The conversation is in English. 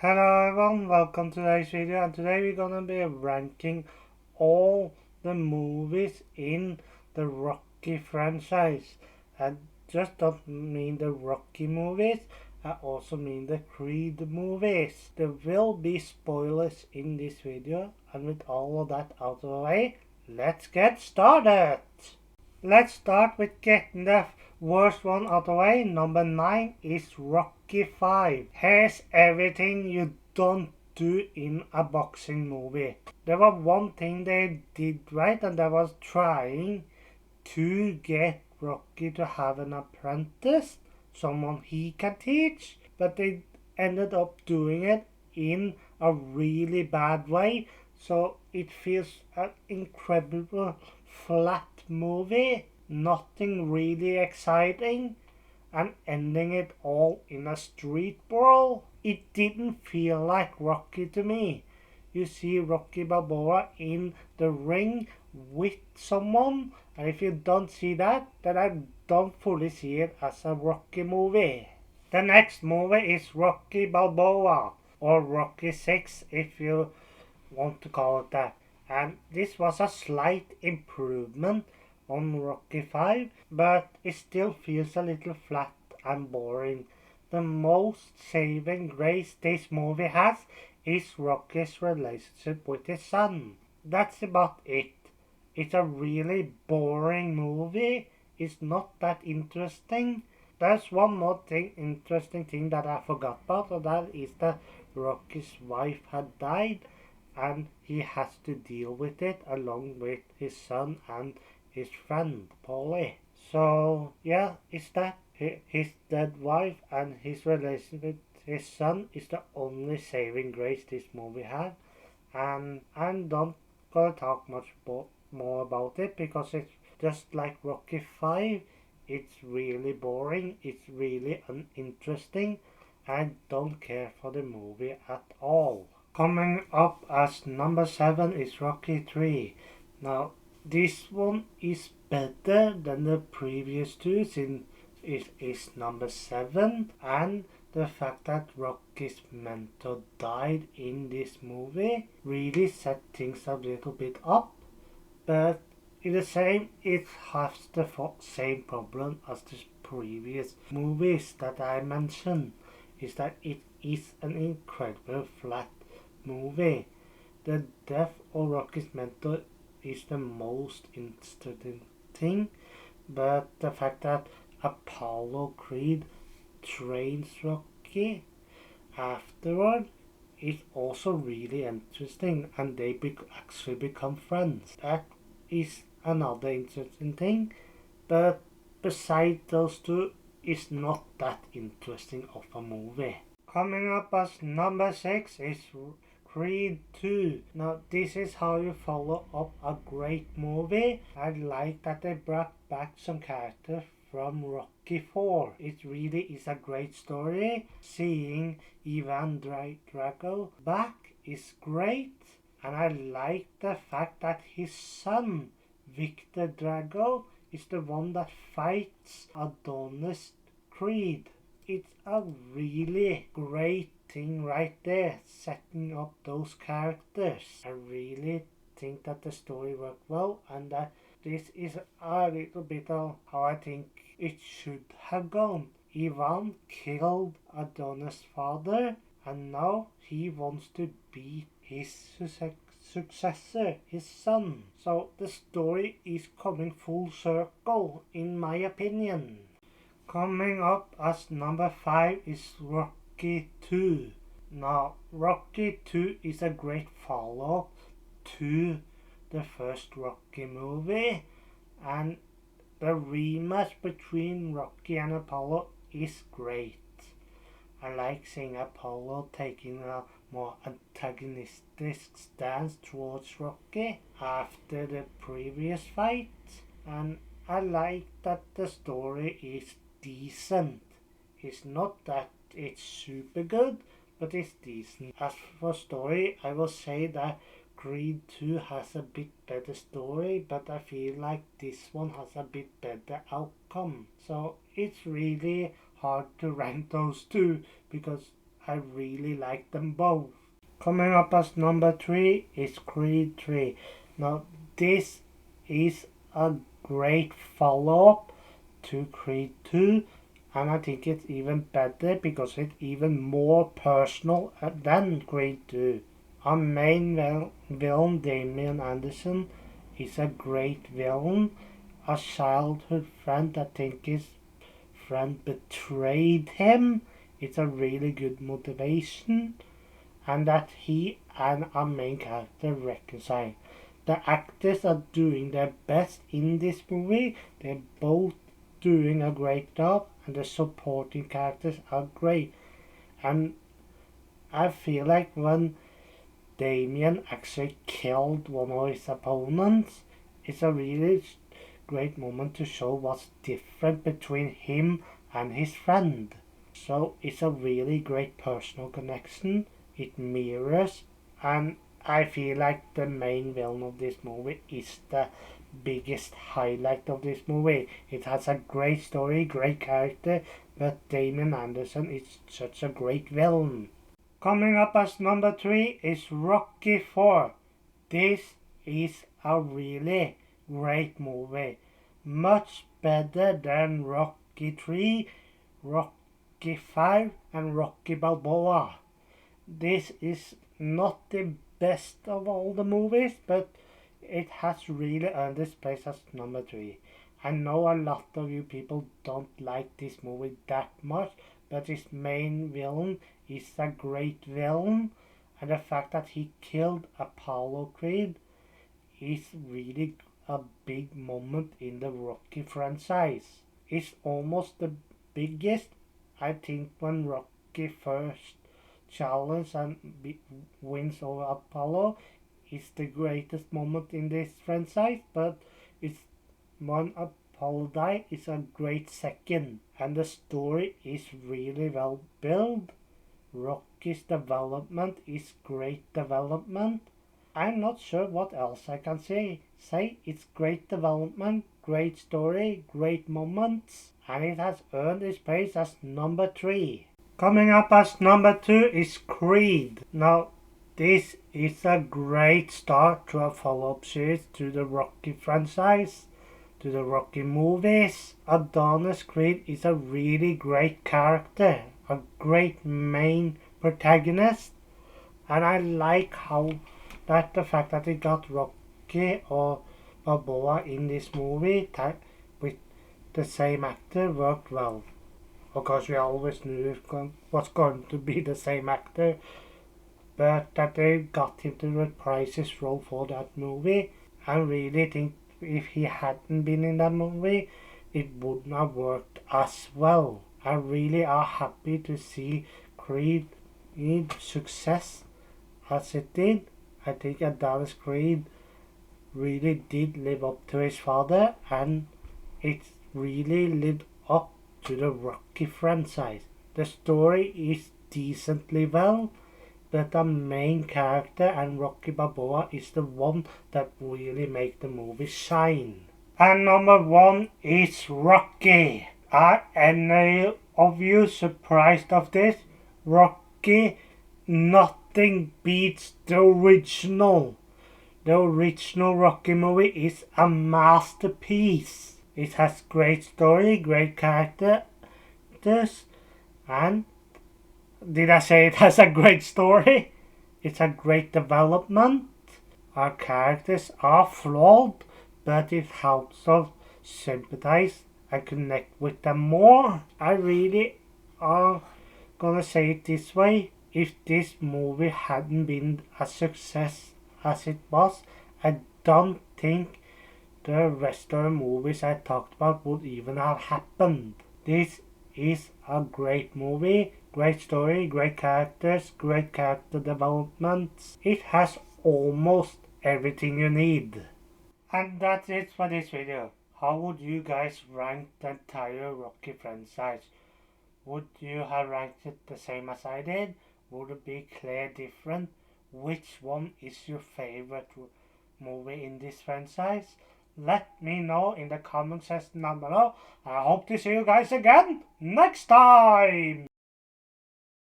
Hello everyone, welcome to today's video, and today we're gonna be ranking all the movies in the Rocky franchise. I just don't mean the Rocky movies, I also mean the Creed movies. There will be spoilers in this video, and with all of that out of the way, let's get started! Let's start with getting the worst one out of the way. Number 9 is Rocky 5. Here's everything you don't do in a boxing movie. There was one thing they did right, and that was trying to get Rocky to have an apprentice, someone he can teach, but they ended up doing it in a really bad way. So it feels an incredible flat movie, nothing really exciting, and ending it all in a street brawl. It didn't feel like Rocky to me. You see Rocky Balboa in the ring with someone, and if you don't see that, then I don't fully see it as a Rocky movie. The next movie is Rocky Balboa, or Rocky 6 if you want to call it that. And this was a slight improvement on Rocky 5, but it still feels a little flat and boring. The most saving grace this movie has is Rocky's relationship with his son. That's about it. It's a really boring movie. It's not that interesting. There's one more interesting thing that I forgot about, and that is that Rocky's wife had died, and he has to deal with it along with his son and his friend Paulie. So yeah, it's that his dead wife and his relationship with his son is the only saving grace this movie had, and I'm not gonna talk much more about it because it's just like Rocky 5. It's really boring. It's really uninteresting. I don't care for the movie at all. Coming up as number 7 is Rocky 3. Now, this one is better than the previous two since it is number 7, and the fact that Rocky's mentor died in this movie really set things a little bit up, but in the same, it has the same problem as the previous movies that I mentioned, is that it is an incredible flat movie. The death of Rocky's mentor is the most interesting thing, but the fact that Apollo Creed trains Rocky afterward is also really interesting, and they actually become friends. That is another interesting thing, but besides those two, it's not that interesting of a movie. Coming up as number 6 is Creed 2. Now, this is how you follow up a great movie. I like that they brought back some characters from Rocky 4. It really is a great story. Seeing Ivan Drago back is great, and I like the fact that his son, Victor Drago, is the one that fights Adonis Creed. It's a really great thing right there, setting up those characters. I really think that the story worked well, and that this is a little bit of how I think it should have gone. Ivan killed Adonis' father, and now he wants to be his successor, his son. So the story is coming full circle, in my opinion. Coming up as number 5 is Rocky 2. Now, Rocky 2 is a great follow-up to the first Rocky movie, and the rematch between Rocky and Apollo is great. I like seeing Apollo taking a more antagonistic stance towards Rocky after the previous fight, and I like that the story is decent. It's not that it's super good, but it's decent. As for story, I will say that Creed 2 has a bit better story, but I feel like this one has a bit better outcome. So it's really hard to rank those two because I really like them both. Coming up as number 3 is Creed 3. Now this is a great follow-up to Creed 2, and I think it's even better because it's even more personal than Creed 2. Our main villain, Damien Anderson, is a great villain. A childhood friend, I think his friend betrayed him. It's a really good motivation, and that he and our main character reconcile. The actors are doing their best in this movie. They're both doing a great job, and the supporting characters are great. And I feel like when Damien actually killed one of his opponents, it's a really great moment to show what's different between him and his friend. So it's a really great personal connection. It mirrors, and I feel like the main villain of this movie is the biggest highlight of this movie. It has a great story, great character, but Damien Anderson is such a great villain. Coming up as number 3 is Rocky 4. This is a really great movie. Much better than Rocky 3, Rocky 5 and Rocky Balboa. This is not the best of all the movies, but it has really earned its place as number 3. I know a lot of you people don't like this movie that much, but its main villain is a great villain, and the fact that he killed Apollo Creed is really a big moment in the Rocky franchise. It's almost the biggest, I think, when Rocky first challenge and wins over Apollo. It's the greatest moment in this franchise, but it's when Apollo died, it's a great second, and the story is really well built. Rocky's development is great development. I'm not sure what else I can say. It's great development, great story, great moments, and it has earned its place as number 3. Coming up as number 2 is Creed. Now, this is a great start to a follow-up series to the Rocky franchise, to the Rocky movies. Adonis Creed is a really great character, a great main protagonist, and I like how the fact that he got Rocky or Balboa in this movie with the same actor worked well. Of course, we always knew it was going to be the same actor, but that they got him to reprise his role for that movie. I really think if he hadn't been in that movie, it wouldn't have worked as well. I really are happy to see Creed success as it did. I think Adonis Creed really did live up to his father, and it really lived up to the Rocky franchise. The story is decently well, but the main character and Rocky Balboa is the one that really make the movie shine. And number 1 is Rocky. Are any of you surprised of this? Rocky, nothing beats the original. The original Rocky movie is a masterpiece. It has great story, great characters, and did I say it has a great story? It's a great development. Our characters are flawed, but it helps us sympathize and connect with them more. I really are gonna say it this way. If this movie hadn't been a success as it was, I don't think the rest of the movies I talked about would even have happened. This is a great movie, great story, great characters, great character developments. It has almost everything you need. And that's it for this video. How would you guys rank the entire Rocky franchise? Would you have ranked it the same as I did? Would it be clear different? Which one is your favorite movie in this franchise? Let me know in the comment section down below. I hope to see you guys again next time.